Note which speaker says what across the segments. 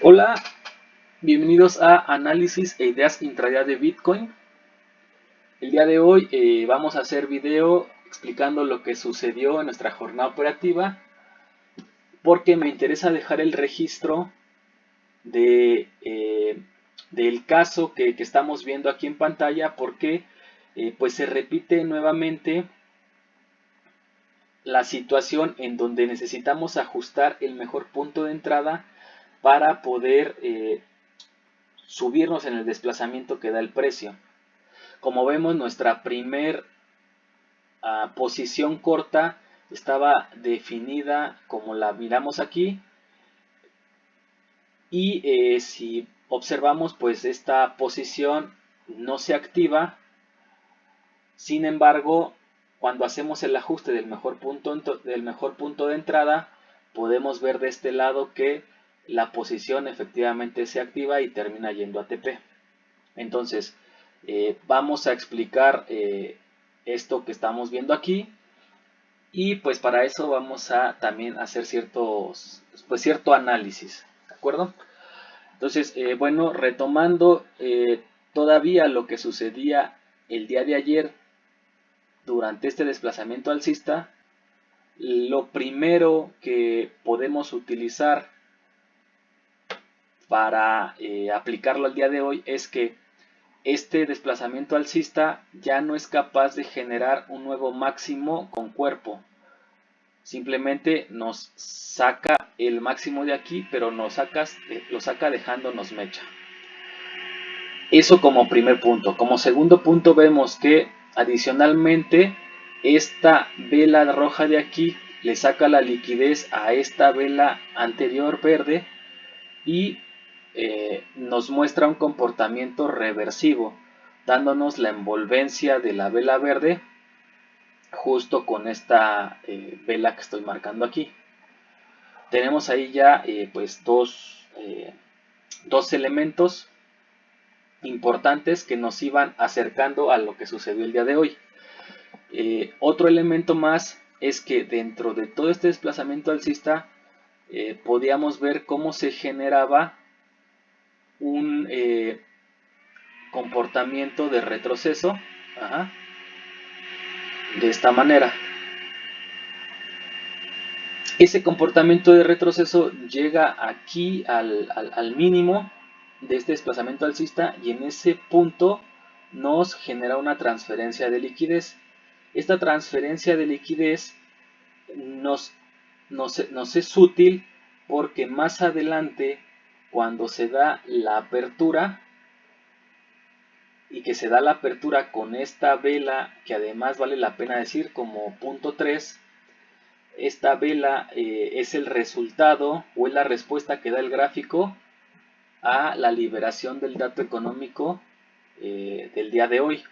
Speaker 1: Hola, bienvenidos a Análisis e Ideas Intradía de Bitcoin. El día de hoy vamos a hacer video explicando lo que sucedió en nuestra jornada operativa porque me interesa dejar el registro del caso que estamos viendo aquí en pantalla porque pues se repite nuevamente la situación en donde necesitamos ajustar el mejor punto de entrada para poder subirnos en el desplazamiento que da el precio. Como vemos, nuestra primer posición corta estaba definida como la miramos aquí, y si observamos, pues esta posición no se activa. Sin embargo, cuando hacemos el ajuste del mejor punto de entrada, podemos ver de este lado que la posición efectivamente se activa y termina yendo a TP. Entonces, vamos a explicar esto que estamos viendo aquí, y pues para eso vamos a también hacer cierto análisis, ¿de acuerdo? Entonces, bueno, retomando todavía lo que sucedía el día de ayer durante este desplazamiento alcista, lo primero que podemos utilizar para aplicarlo al día de hoy es que este desplazamiento alcista ya no es capaz de generar un nuevo máximo con cuerpo. Simplemente nos saca el máximo de aquí, pero lo saca dejándonos mecha. Eso como primer punto. Como segundo punto vemos que adicionalmente esta vela roja de aquí le saca la liquidez a esta vela anterior verde y nos muestra un comportamiento reversivo, dándonos la envolvencia de la vela verde justo con esta vela que estoy marcando aquí. Tenemos ahí ya pues dos elementos importantes que nos iban acercando a lo que sucedió el día de hoy. Otro elemento más es que dentro de todo este desplazamiento alcista podíamos ver cómo se generaba un comportamiento de retroceso, de esta manera. Ese comportamiento de retroceso llega aquí al mínimo de este desplazamiento alcista, y en ese punto nos genera una transferencia de liquidez. Esta transferencia de liquidez nos es útil porque más adelante, cuando se da la apertura, y que se da la apertura con esta vela, que además vale la pena decir como punto 3, esta vela es el resultado o es la respuesta que da el gráfico a la liberación del dato económico del día de hoy.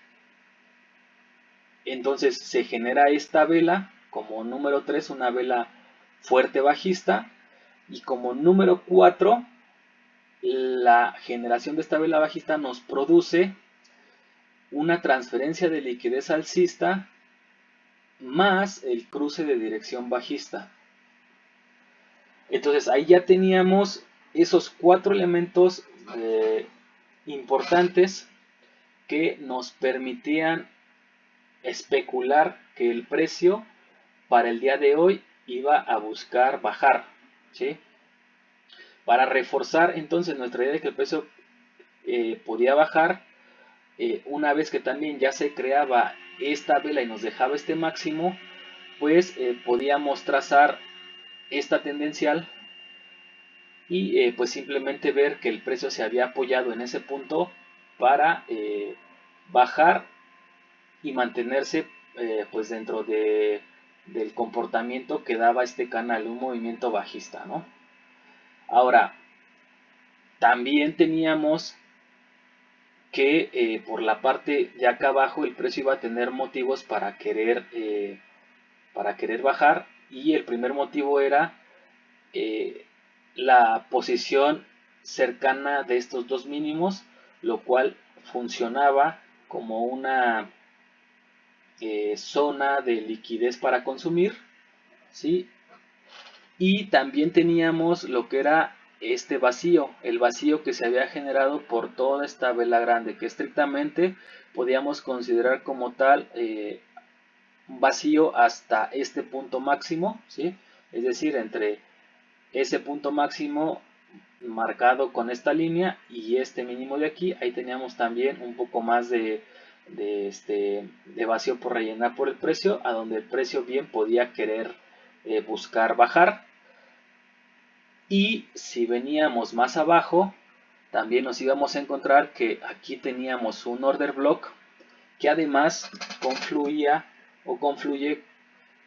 Speaker 1: Entonces se genera esta vela como número 3, una vela fuerte bajista, y como número 4, la generación de esta vela bajista nos produce una transferencia de liquidez alcista más el cruce de dirección bajista. Entonces ahí ya teníamos esos 4 elementos importantes que nos permitían especular que el precio para el día de hoy iba a buscar bajar, ¿sí? Para reforzar entonces nuestra idea de que el precio podía bajar, una vez que también ya se creaba esta vela y nos dejaba este máximo, pues podíamos trazar esta tendencial y pues simplemente ver que el precio se había apoyado en ese punto para bajar y mantenerse pues dentro del comportamiento que daba este canal, un movimiento bajista, ¿no? Ahora, también teníamos que por la parte de acá abajo el precio iba a tener motivos para querer bajar, y el primer motivo era la posición cercana de estos dos mínimos, lo cual funcionaba como una zona de liquidez para consumir, ¿sí? Y también teníamos lo que era este vacío, el vacío que se había generado por toda esta vela grande, que estrictamente podíamos considerar como tal un vacío hasta este punto máximo, ¿sí? Es decir, entre ese punto máximo marcado con esta línea y este mínimo de aquí, ahí teníamos también un poco más de vacío por rellenar por el precio, a donde el precio bien podía querer buscar bajar. Y si veníamos más abajo, también nos íbamos a encontrar que aquí teníamos un order block que además confluía o confluye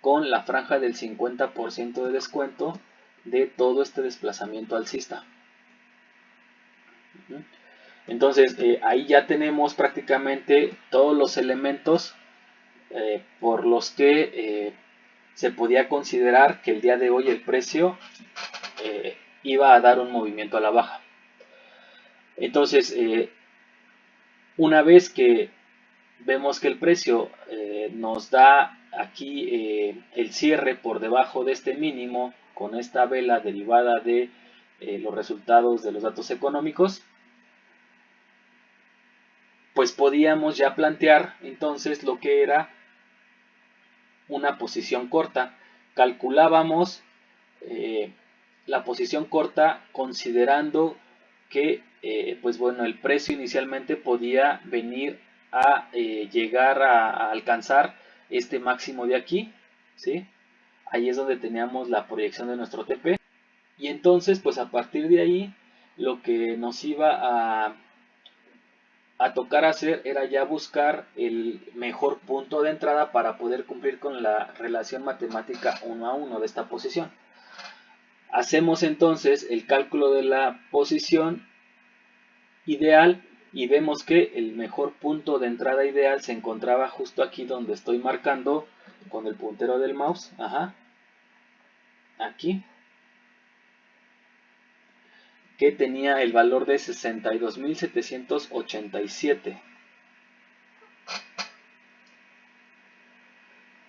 Speaker 1: con la franja del 50% de descuento de todo este desplazamiento alcista. Entonces ahí ya tenemos prácticamente todos los elementos por los que se podía considerar que el día de hoy el precio iba a dar un movimiento a la baja. Entonces una vez que vemos que el precio nos da aquí el cierre por debajo de este mínimo con esta vela derivada de los resultados de los datos económicos, pues podíamos ya plantear entonces lo que era una posición corta. Calculábamos la posición corta considerando que pues bueno, el precio inicialmente podía venir a llegar a alcanzar este máximo de aquí, ¿sí? Ahí es donde teníamos la proyección de nuestro TP, y entonces pues a partir de ahí lo que nos iba a tocar hacer era ya buscar el mejor punto de entrada para poder cumplir con la relación matemática 1 a 1 de esta posición. Hacemos entonces el cálculo de la posición ideal y vemos que el mejor punto de entrada ideal se encontraba justo aquí donde estoy marcando con el puntero del mouse, aquí, que tenía el valor de 62.787.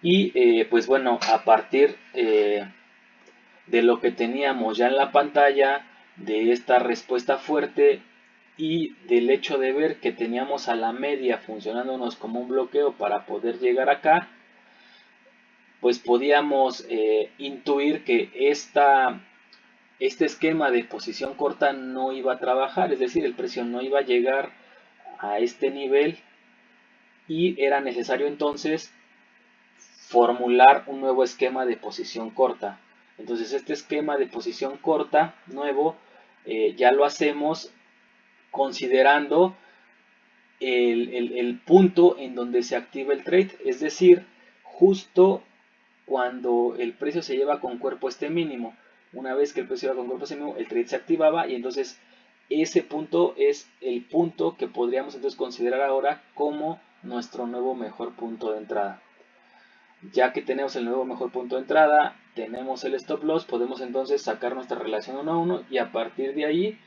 Speaker 1: Y pues bueno, a partir de lo que teníamos ya en la pantalla, de esta respuesta fuerte y del hecho de ver que teníamos a la media funcionándonos como un bloqueo para poder llegar acá, pues podíamos intuir que este esquema de posición corta no iba a trabajar, es decir, el precio no iba a llegar a este nivel y era necesario entonces formular un nuevo esquema de posición corta. Entonces este esquema de posición corta nuevo ya lo hacemos considerando el punto en donde se activa el trade, es decir, justo cuando el precio se lleva con cuerpo este mínimo. Una vez que el precio lleva con cuerpo este mínimo, el trade se activaba y entonces ese punto es el punto que podríamos entonces considerar ahora como nuestro nuevo mejor punto de entrada. Ya que tenemos el nuevo mejor punto de entrada, tenemos el stop loss, podemos entonces sacar nuestra relación 1 a 1 y a partir de ahí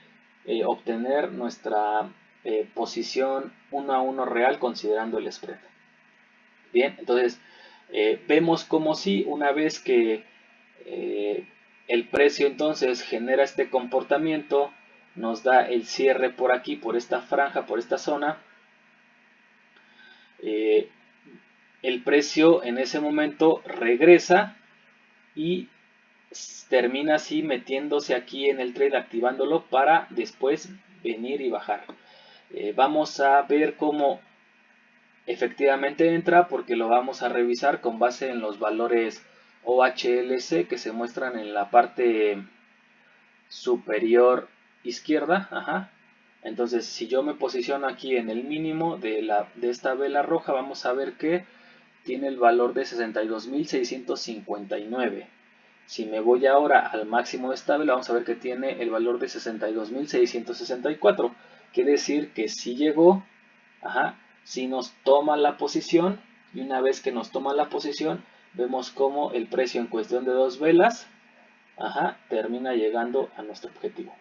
Speaker 1: obtener nuestra posición 1 a 1 real considerando el spread. Bien, entonces vemos como si una vez que el precio entonces genera este comportamiento, nos da el cierre por aquí, por esta franja, por esta zona, el precio en ese momento regresa y termina así metiéndose aquí en el trade, activándolo para después venir y bajar. Vamos a ver cómo efectivamente entra, porque lo vamos a revisar con base en los valores OHLC que se muestran en la parte superior izquierda. Entonces si yo me posiciono aquí en el mínimo de esta vela roja, vamos a ver que tiene el valor de 62.659. Si me voy ahora al máximo de esta vela, vamos a ver que tiene el valor de 62.664. Quiere decir que si llegó, si nos toma la posición, y una vez que nos toma la posición, vemos como el precio en cuestión de 2 velas, termina llegando a nuestro objetivo.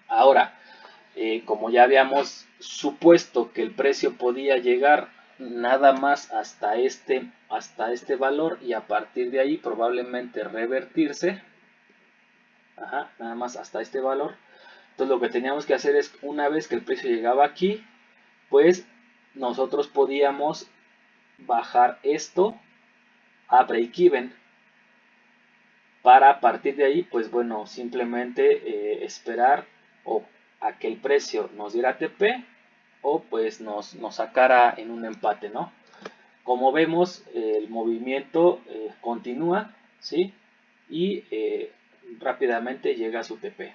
Speaker 1: Ahora, como ya habíamos supuesto que el precio podía llegar nada más hasta este valor y a partir de ahí probablemente revertirse, Ajá, nada más hasta este valor. Entonces lo que teníamos que hacer es, una vez que el precio llegaba aquí, pues nosotros podíamos bajar esto a break-even, para a partir de ahí, pues bueno, simplemente esperar o a que el precio nos diera TP o pues nos sacara en un empate, ¿no? Como vemos, el movimiento continúa, ¿sí? Y rápidamente llega a su TP.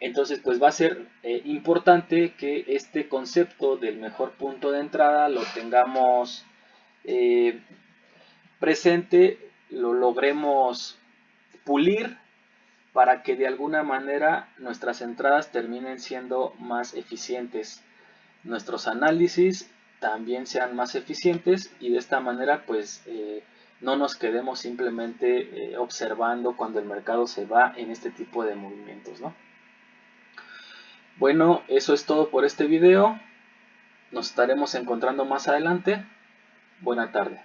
Speaker 1: Entonces, pues va a ser importante que este concepto del mejor punto de entrada lo tengamos eh, presente, lo logremos pulir para que de alguna manera nuestras entradas terminen siendo más eficientes, nuestros análisis también sean más eficientes y de esta manera pues no nos quedemos simplemente observando cuando el mercado se va en este tipo de movimientos, ¿no? Bueno, eso es todo por este video. Nos estaremos encontrando más adelante. Buena tarde.